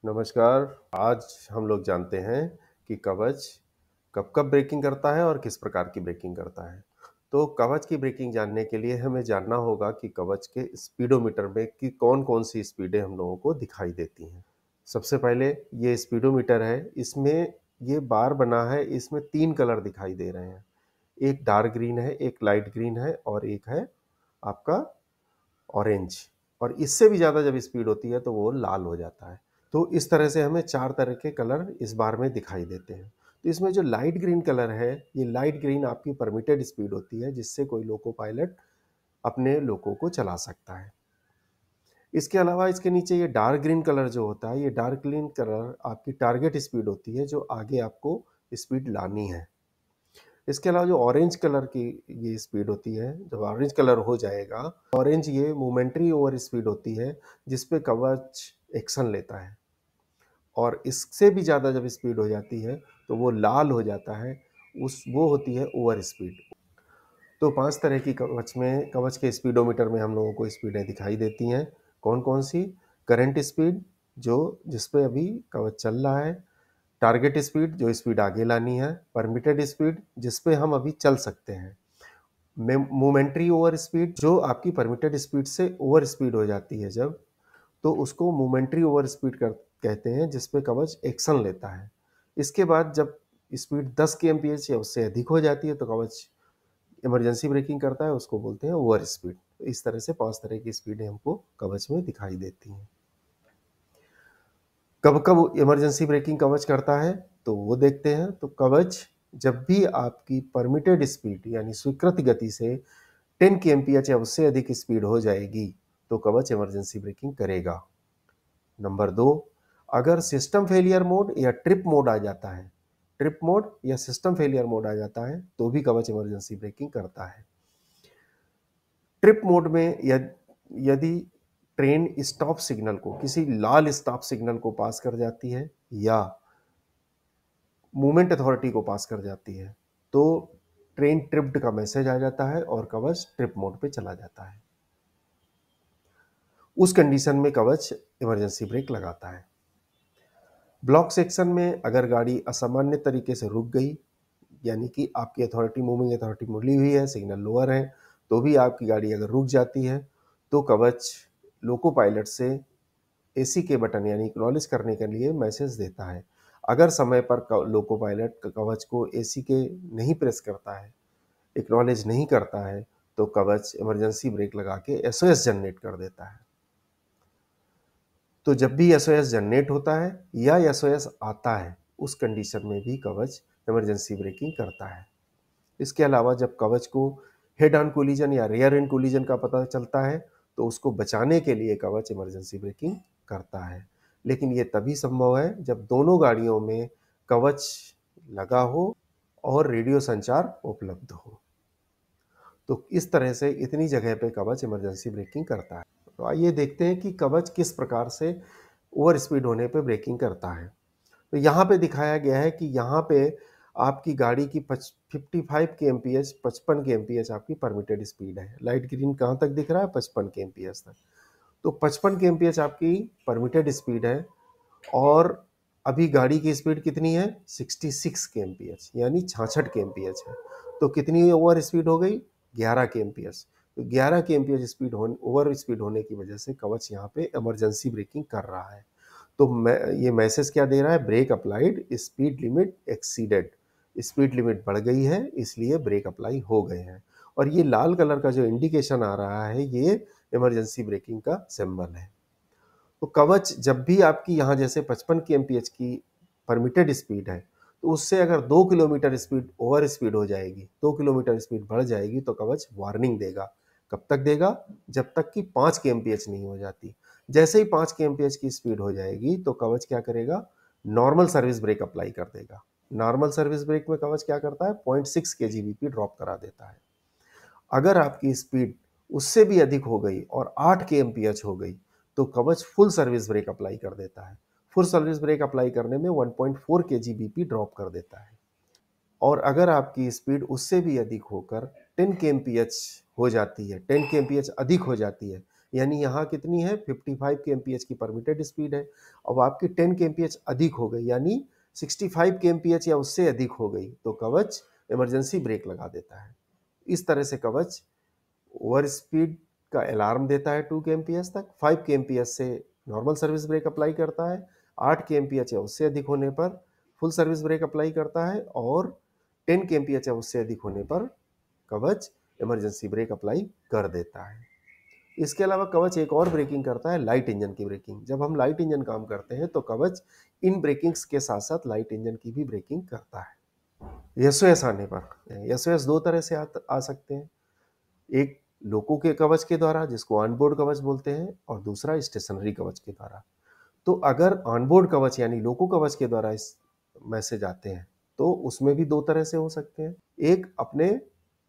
नमस्कार। आज हम लोग जानते हैं कि कवच कब कब ब्रेकिंग करता है और किस प्रकार की ब्रेकिंग करता है। तो कवच की ब्रेकिंग जानने के लिए हमें जानना होगा कि कवच के स्पीडोमीटर में कि कौन-कौन सी स्पीडें हम लोगों को दिखाई देती हैं। सबसे पहले ये स्पीडोमीटर है, इसमें ये बार बना है, इसमें 3 कलर दिखाई दे रहे हैं। एक डार्क ग्रीन है, एक लाइट ग्रीन है और एक है आपका ऑरेंज। और इससे भी ज़्यादा जब स्पीड होती है तो वो लाल हो जाता है। तो इस तरह से हमें 4 तरह के कलर इस बार में दिखाई देते हैं। तो इसमें जो लाइट ग्रीन कलर है, ये लाइट ग्रीन आपकी परमिटेड स्पीड होती है, जिससे कोई लोको पायलट अपने लोको को चला सकता है। इसके अलावा इसके नीचे ये डार्क ग्रीन कलर जो होता है, ये डार्क ग्रीन कलर आपकी टारगेट स्पीड होती है, जो आगे आपको स्पीड लानी है। इसके अलावा जो ऑरेंज कलर की ये स्पीड होती है, जब ऑरेंज कलर हो जाएगा, ऑरेंज ये मोमेंट्री ओवर स्पीड होती है, जिस पे कवच एक्शन लेता है। और इससे भी ज़्यादा जब स्पीड हो जाती है तो वो लाल हो जाता है, उस वो होती है ओवर स्पीड। तो 5 तरह की कवच के स्पीडोमीटर में हम लोगों को स्पीडें दिखाई देती हैं। कौन-कौन सी? करंट स्पीड, जो जिस पे अभी कवच चल रहा है। टारगेट स्पीड, जो स्पीड आगे लानी है। परमिटेड स्पीड, जिस पे हम अभी चल सकते हैं। मोमेंट्री ओवर स्पीड, जो आपकी परमिटेड स्पीड से ओवर स्पीड हो जाती है जब, तो उसको मोमेंट्री ओवर स्पीड कहते हैं, जिस पे कवच एक्शन लेता है। इसके बाद जब स्पीड 10 kmph या उससे अधिक हो जाती है तो कवच इमरजेंसी ब्रेकिंग करता है, उसको बोलते हैं ओवर स्पीड। इस तरह से 5 तरह की स्पीडें हमको कवच में दिखाई देती हैं। कब कब इमरजेंसी ब्रेकिंग कवच करता है तो वो देखते हैं। तो कवच जब भी आपकी परमिटेड स्पीड यानी स्वीकृत गति से 10 kmph या उससे अधिक स्पीड हो जाएगी तो कवच इमरजेंसी ब्रेकिंग करेगा। नंबर 2, अगर सिस्टम फेलियर मोड या ट्रिप मोड आ जाता है, ट्रिप मोड या सिस्टम फेलियर मोड आ जाता है तो भी कवच इमरजेंसी ब्रेकिंग करता है। ट्रिप मोड में यदि ट्रेन स्टॉप सिग्नल को, किसी लाल स्टॉप सिग्नल को पास कर जाती है या मूवमेंट अथॉरिटी को पास कर जाती है तो ट्रेन ट्रिप्ड का मैसेज आ जाता है और कवच ट्रिप मोड पे चला जाता है। उस कंडीशन में कवच इमरजेंसी ब्रेक लगाता है। ब्लॉक सेक्शन में अगर गाड़ी असामान्य तरीके से रुक गई, यानी कि आपकी अथॉरिटी, मूविंग अथॉरिटी मुड़ी हुई है, सिग्नल लोअर है, तो भी आपकी गाड़ी अगर रुक जाती है तो कवच लोको पायलट से एसी के बटन यानी एक्नॉलेज करने के लिए मैसेज देता है। अगर समय पर लोको पायलट कवच को एसी के नहीं प्रेस करता है, एक्नॉलेज नहीं करता है, तो कवच इमरजेंसी ब्रेक लगा के एसओएस जनरेट कर देता है। तो जब भी एसओएस जनरेट होता है या एसओएस आता है, उस कंडीशन में भी कवच इमरजेंसी ब्रेकिंग करता है। इसके अलावा जब कवच को हेड ऑन कोलिजन या रियर एंड कोलिजन का पता चलता है तो उसको बचाने के लिए कवच इमरजेंसी ब्रेकिंग करता है। लेकिन ये तभी संभव है जब दोनों गाड़ियों में कवच लगा हो और रेडियो संचार उपलब्ध हो। तो इस तरह से इतनी जगह पे कवच इमरजेंसी ब्रेकिंग करता है। तो आइए देखते हैं कि कवच किस प्रकार से ओवर स्पीड होने पे ब्रेकिंग करता है। तो यहाँ पे दिखाया गया है कि यहाँ पे आपकी गाड़ी की 55 kmph 55 kmph आपकी परमिटेड स्पीड है। लाइट ग्रीन कहाँ तक दिख रहा है? 55 kmph तक। तो 55 kmph आपकी परमिटेड स्पीड है और अभी गाड़ी की स्पीड कितनी है? 66 kmph यानी 66 kmph है। तो कितनी ओवर स्पीड हो गई? 11 kmph। तो 11 kmph स्पीड ओवर स्पीड होने की वजह से कवच यहाँ पे इमरजेंसी ब्रेकिंग कर रहा है। तो ये मैसेज क्या दे रहा है? Brake applied, speed limit exceeded. Speed limit बढ़ गई है, इसलिए ब्रेक अप्लाई हो गए हैं। और ये लाल कलर का जो इंडिकेशन आ रहा है, ये इमरजेंसी ब्रेकिंग का सिंबल है। तो कवच जब भी आपकी यहाँ जैसे 55 kmph की परमिटेड स्पीड है, तो उससे अगर 2 किलोमीटर स्पीड ओवर स्पीड हो जाएगी, 2 किलोमीटर स्पीड बढ़ जाएगी, तो कवच वार्निंग देगा। कब तक देगा? जब तक कि 5 kmph नहीं हो जाती। जैसे ही 5 kmph की स्पीड हो जाएगी तो कवच क्या करेगा? नॉर्मल सर्विस ब्रेक अप्लाई कर देगा। नॉर्मल सर्विस ब्रेक में कवच क्या करता है? 0.6 kgbp ड्रॉप करा देता है। अगर आपकी स्पीड उससे भी अधिक हो गई और 8 kmph हो गई तो कवच फुल सर्विस ब्रेक अप्लाई कर देता है। फुल सर्विस ब्रेक अप्लाई करने में 1.4 kgbp ड्रॉप कर देता है। और अगर आपकी स्पीड उससे भी अधिक होकर 10 kmph हो जाती है, 10 kmph अधिक हो जाती है, यानी यहाँ कितनी है 55 kmph की परमिटेड स्पीड है। अब आपकी 10 kmph अधिक हो गई यानी 65 kmph या उससे अधिक हो गई तो कवच इमरजेंसी ब्रेक लगा देता है। इस तरह से कवच ओवर स्पीड का अलार्म देता है 2 kmph तक, 5 kmph से नॉर्मल सर्विस ब्रेक अप्लाई करता है, 8 kmph या उससे अधिक होने पर फुल सर्विस ब्रेक अप्लाई करता है और 10 kmph या उससे अधिक होने पर कवच इमरजेंसी ब्रेक अप्लाई कर देता है। इसके अलावा कवच एक और ब्रेकिंग करता है, लाइट इंजन की ब्रेकिंग। जब हम लाइट इंजन काम करते हैं तो कवच इन ब्रेकिंग्स के साथ साथ लाइट इंजन की भी ब्रेकिंग करता है। एसओएस आने पर एसओएस दो तरह से आ सकते हैं, एक लोको के कवच के द्वारा जिसको ऑनबोर्ड कवच बोलते हैं और दूसरा स्टेशनरी कवच के द्वारा। तो अगर ऑनबोर्ड कवच यानी लोको कवच के द्वारा इस मैसेज आते हैं तो उसमें भी दो तरह से हो सकते हैं, एक अपने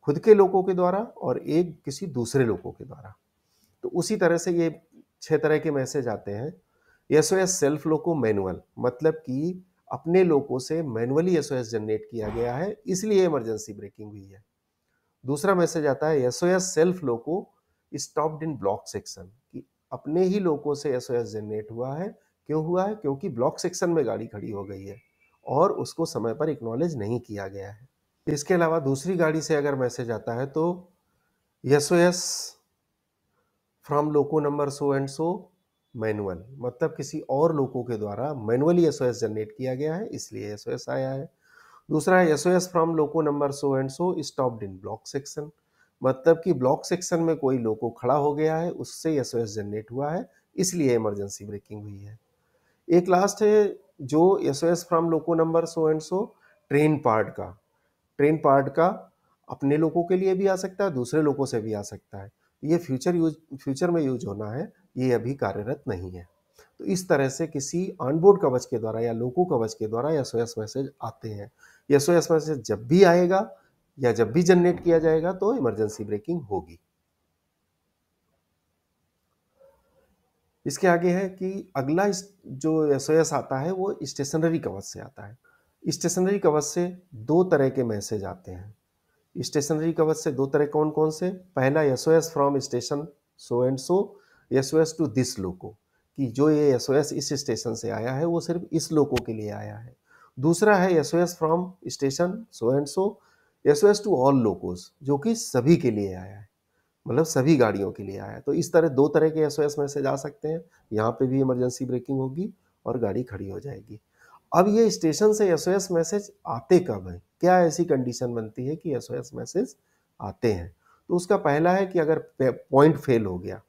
खुद के लोगों के द्वारा और एक किसी दूसरे लोगों के द्वारा। तो उसी तरह से ये 6 तरह के मैसेज आते हैं। एसओएस सेल्फ लोको मैनुअल, मतलब कि अपने लोगों से मैनुअली एसओएस जनरेट किया गया है इसलिए इमरजेंसी ब्रेकिंग हुई है। दूसरा मैसेज आता है SOS self loco stopped in block section, कि अपने ही लोगों से एसओएस जनरेट हुआ है। क्यों हुआ है? क्योंकि ब्लॉक सेक्शन में गाड़ी खड़ी हो गई है और उसको समय पर एक्नॉलेज नहीं किया गया है। इसके अलावा दूसरी गाड़ी से अगर मैसेज आता है तो SOS from loco number so and so manual, मतलब किसी और लोगों के द्वारा मैनुअली एसओएस जनरेट किया गया है इसलिए एसओएस आया है। दूसरा है SOS from loco number so and so stopped in block section, मतलब कि ब्लॉक सेक्शन में कोई लोको खड़ा हो गया है उससे एसओएस जनरेट हुआ है इसलिए इमरजेंसी ब्रेकिंग हुई है। एक लास्ट है जो SOS from loco number so and so train part का अपने लोगों के लिए भी आ सकता है, दूसरे लोगों से भी आ सकता है। ये फ्यूचर में यूज होना है, ये अभी कार्यरत नहीं है। तो इस तरह से किसी ऑनबोर्ड कवच के द्वारा या लोको कवच के द्वारा एसओएस मैसेज आते हैं। एसओएस मैसेज जब भी आएगा या जब भी जनरेट किया जाएगा तो इमरजेंसी ब्रेकिंग होगी। इसके आगे है कि अगला जो एसओएस आता है वो स्टेशनरी कवच से आता है। स्टेशनरी कवच से दो तरह के मैसेज आते हैं। स्टेशनरी कवच से दो तरह कौन कौन से? पहला SOS from station so and so, SOS to this loco, कि जो ये एसओएस इस स्टेशन से आया है वो सिर्फ इस लोको के लिए आया है। दूसरा है SOS from station so and so, SOS to all locos, जो कि सभी के लिए आया है, मतलब सभी गाड़ियों के लिए आया है। तो इस तरह दो तरह के एसओएस मैसेज आ सकते हैं। यहाँ पे भी इमरजेंसी ब्रेकिंग होगी और गाड़ी खड़ी हो जाएगी। अब ये स्टेशन से एसओएस मैसेज आते कब हैं? क्या ऐसी कंडीशन बनती है कि एसओएस मैसेज आते हैं? तो उसका पहला है कि अगर पॉइंट फेल हो गया,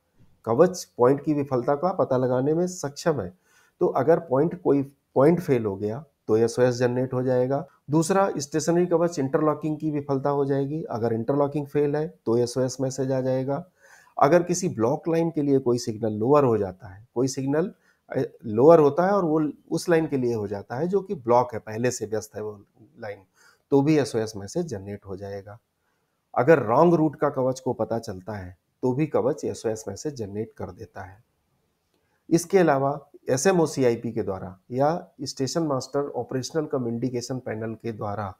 कवच पॉइंट की विफलता का पता लगाने में सक्षम है, तो अगर कोई पॉइंट फेल हो गया तो एसओएस जनरेट हो जाएगा। दूसरा, स्टेशनरी कवच इंटरलॉकिंग की विफलता हो जाएगी, अगर इंटरलॉकिंग फेल है तो एसओएस मैसेज आ जाएगा। अगर किसी ब्लॉक लाइन के लिए कोई सिग्नल लोअर हो जाता है, कोई सिग्नल लोअर होता है और वो उस लाइन के लिए हो जाता है जो कि ब्लॉक है, पहले से व्यस्त है वो लाइन, तो भी एसओएस मैसेज जनरेट हो जाएगा। अगर रॉन्ग रूट का कवच को पता चलता है तो भी कवच एसओएस मैसेज जनरेट कर देता है। इसके अलावा एसएमओसीआईपी के द्वारा या स्टेशन मास्टर ऑपरेशनल कम इंडिकेशन पैनल के द्वारा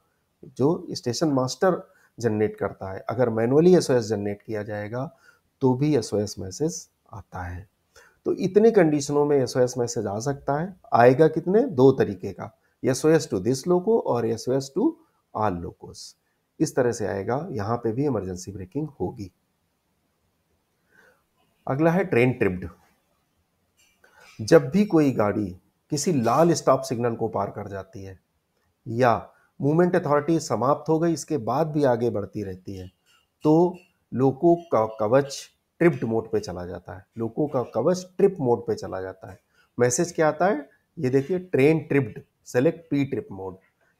जो स्टेशन मास्टर जनरेट करता है, अगर मैनुअली एसओएस जनरेट किया जाएगा तो भी एसओएस मैसेज आता है। तो इतने कंडीशनों में एसओएस मैसेज आ सकता है। आएगा कितने? दो तरीके का, एसओएस टू दिस लोको और एसओएस टू ऑल लोकोस। इस तरह से आएगा, यहाँ पे भी इमरजेंसी ब्रेकिंग होगी। अगला है ट्रेन ट्रिप्ड। जब भी कोई गाड़ी किसी लाल स्टॉप सिग्नल को पार कर जाती है या मूवमेंट अथॉरिटी समाप्त हो गई इसके बाद भी आगे बढ़ती रहती है तो लोको का कवच ट्रिप्ड मोड पे चला जाता है। लोको का कवच ट्रिप मोड पे चला जाता है। मैसेज क्या आता है? ये देखिए, train tripped, select P trip mode,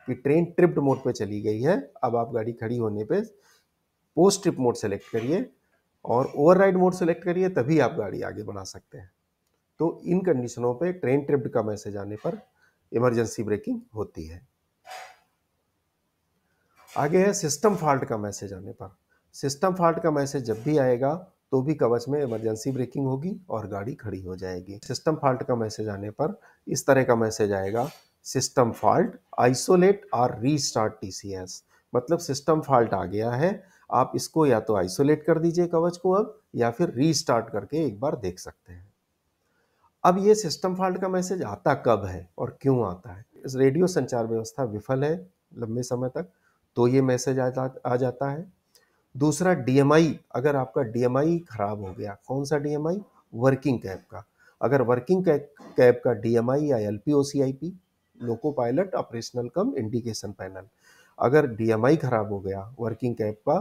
कि ट्रेन ट्रिप्ड मोड पे चली गई है। अब आप गाड़ी खड़ी होने पे पोस्ट ट्रिप मोड सेलेक्ट करिए और ओवरराइड मोड सेलेक्ट करिए, तभी आप गाड़ी आगे बढ़ा सकते हैं। तो इन कंडीशनों पे ट्रेन ट्रिप्ड का मैसेज आने पर इमरजेंसी ब्रेकिंग होती है। आगे है सिस्टम फॉल्ट का मैसेज आने पर। सिस्टम फॉल्ट का मैसेज जब भी आएगा तो भी कवच में इमरजेंसी ब्रेकिंग होगी और गाड़ी खड़ी हो जाएगी। सिस्टम फॉल्ट का मैसेज आने पर इस तरह का मैसेज आएगा, सिस्टम फॉल्ट, आइसोलेट और रीस्टार्ट टीसीएस, मतलब सिस्टम फॉल्ट आ गया है, आप इसको या तो आइसोलेट कर दीजिए कवच को अब, या फिर रीस्टार्ट करके एक बार देख सकते हैं। अब ये सिस्टम फॉल्ट का मैसेज आता कब है और क्यों आता है? इस रेडियो संचार व्यवस्था विफल है लंबे समय तक, तो ये मैसेज आ जाता है। दूसरा, डीएमआई, अगर आपका डीएमआई खराब हो गया, कौन सा डीएमआई? वर्किंग कैब का। अगर वर्किंग कैब का डीएमआई या एलपीओसीआईपी, लोको पायलट ऑपरेशनल कम इंडिकेशन पैनल, अगर डीएमआई खराब हो गया वर्किंग कैब का,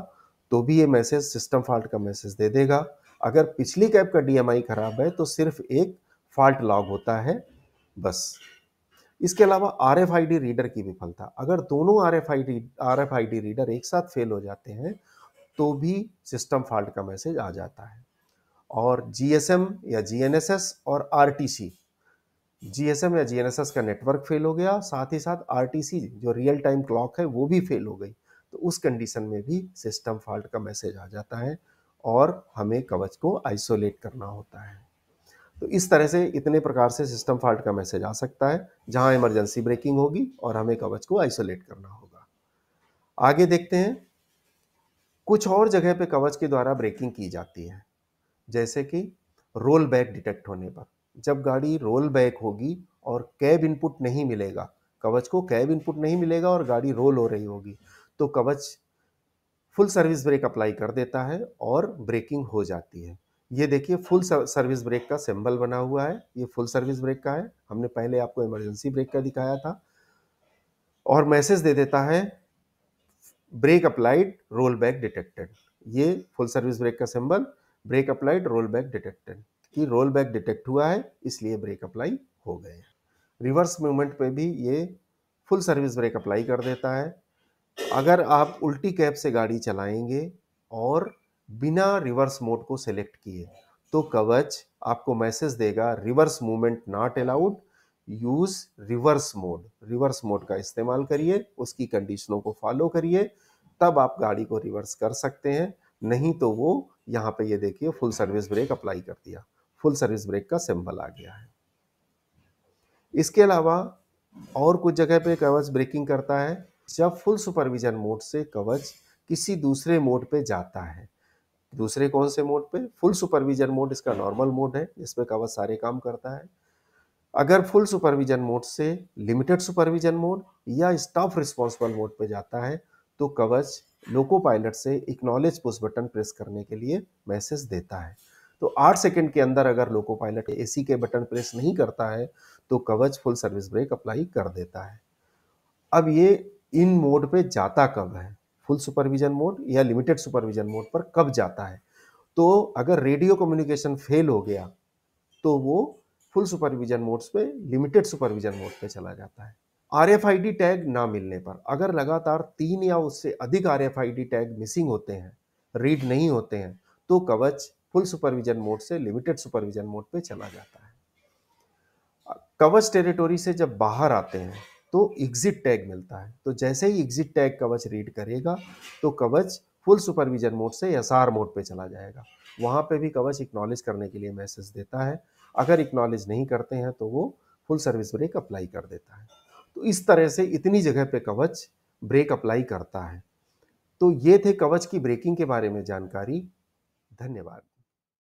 तो भी ये मैसेज सिस्टम फॉल्ट का मैसेज दे देगा। अगर पिछली कैब का डीएमआई खराब है तो सिर्फ एक फॉल्ट लॉग होता है बस। इसके अलावा आरएफआईडी रीडर की विफलता, अगर दोनों आरएफआईडी रीडर एक साथ फेल हो जाते हैं तो भी सिस्टम फॉल्ट का मैसेज आ जाता है। और जीएसएम या जीएनएसएस और आरटीसी, जीएसएम या जीएनएसएस का नेटवर्क फेल हो गया, साथ ही साथ आरटीसी जो रियल टाइम क्लॉक है वो भी फेल हो गई, तो उस कंडीशन में भी सिस्टम फॉल्ट का मैसेज आ जाता है और हमें कवच को आइसोलेट करना होता है। तो इस तरह से इतने प्रकार से सिस्टम फॉल्ट का मैसेज आ सकता है जहां इमरजेंसी ब्रेकिंग होगी और हमें कवच को आइसोलेट करना होगा। आगे देखते हैं, कुछ और जगह पे कवच के द्वारा ब्रेकिंग की जाती है, जैसे कि रोल बैक डिटेक्ट होने पर। जब गाड़ी रोल बैक होगी और कैब इनपुट नहीं मिलेगा, कवच को कैब इनपुट नहीं मिलेगा और गाड़ी रोल हो रही होगी, तो कवच फुल सर्विस ब्रेक अप्लाई कर देता है और ब्रेकिंग हो जाती है। ये देखिए फुल सर्विस ब्रेक का सिंबल बना हुआ है, ये फुल सर्विस ब्रेक का है। हमने पहले आपको इमरजेंसी ब्रेक का दिखाया था, और मैसेज दे देता है brake applied roll back detected. ये फुल सर्विस ब्रेक का symbol, brake applied roll back detected, कि रोल बैक डिटेक्ट हुआ है इसलिए ब्रेक अप्लाई हो गए। रिवर्स मूवमेंट पे भी ये फुल सर्विस ब्रेक अप्लाई कर देता है। अगर आप उल्टी कैब से गाड़ी चलाएंगे और बिना रिवर्स मोड को सिलेक्ट किए, तो कवच आपको मैसेज देगा reverse movement not allowed, use reverse mode. Reverse mode का इस्तेमाल करिए, उसकी कंडीशनों को फॉलो करिए, तब आप गाड़ी को रिवर्स कर सकते हैं। नहीं तो वो यहाँ पे ये देखिए फुल सर्विस ब्रेक अप्लाई कर दिया, फुल सर्विस ब्रेक का सिंबल आ गया है। इसके अलावा और कुछ जगह पे कवच ब्रेकिंग करता है जब फुल सुपरविजन मोड से कवच किसी दूसरे मोड पे जाता है। दूसरे कौन से मोड पे? फुल सुपरविजन मोड इसका नॉर्मल मोड है जिसमें कवच सारे काम करता है। अगर फुल सुपरविजन मोड से लिमिटेड सुपरविजन मोड या स्टाफ रिस्पॉन्सिबल मोड पे जाता है, तो कवच लोको पायलट से एक्नॉलेज पुश बटन प्रेस करने के लिए मैसेज देता है। तो 8 सेकंड के अंदर अगर लोको पायलट एसी के बटन प्रेस नहीं करता है तो कवच फुल सर्विस ब्रेक अप्लाई कर देता है। अब ये इन मोड पे जाता कब है, फुल सुपरविजन मोड या लिमिटेड सुपरविजन मोड पर कब जाता है? तो अगर रेडियो कम्युनिकेशन फेल हो गया तो वो फुल सुपरविजन मोड्स पे लिमिटेड सुपरविजन मोड पे चला जाता है। आरएफआईडी टैग ना मिलने पर, अगर लगातार 3 या उससे अधिक आरएफआईडी टैग मिसिंग होते हैं, रीड नहीं होते हैं, तो कवच फुल सुपरविजन मोड से लिमिटेड सुपरविजन मोड पे चला जाता है। कवच टेरिटोरी से जब बाहर आते हैं तो एग्जिट टैग मिलता है, तो जैसे ही एग्जिट टैग कवच रीड करेगा तो कवच फुल सुपरविजन मोड से एसआर मोड पे चला जाएगा। वहां पे भी कवच एक्नॉलेज करने के लिए मैसेज देता है। अगर एक्नॉलेज नहीं करते हैं तो वो फुल सर्विस ब्रेक अप्लाई कर देता है। तो इस तरह से इतनी जगह पे कवच ब्रेक अप्लाई करता है। तो ये थे कवच की ब्रेकिंग के बारे में जानकारी। धन्यवाद।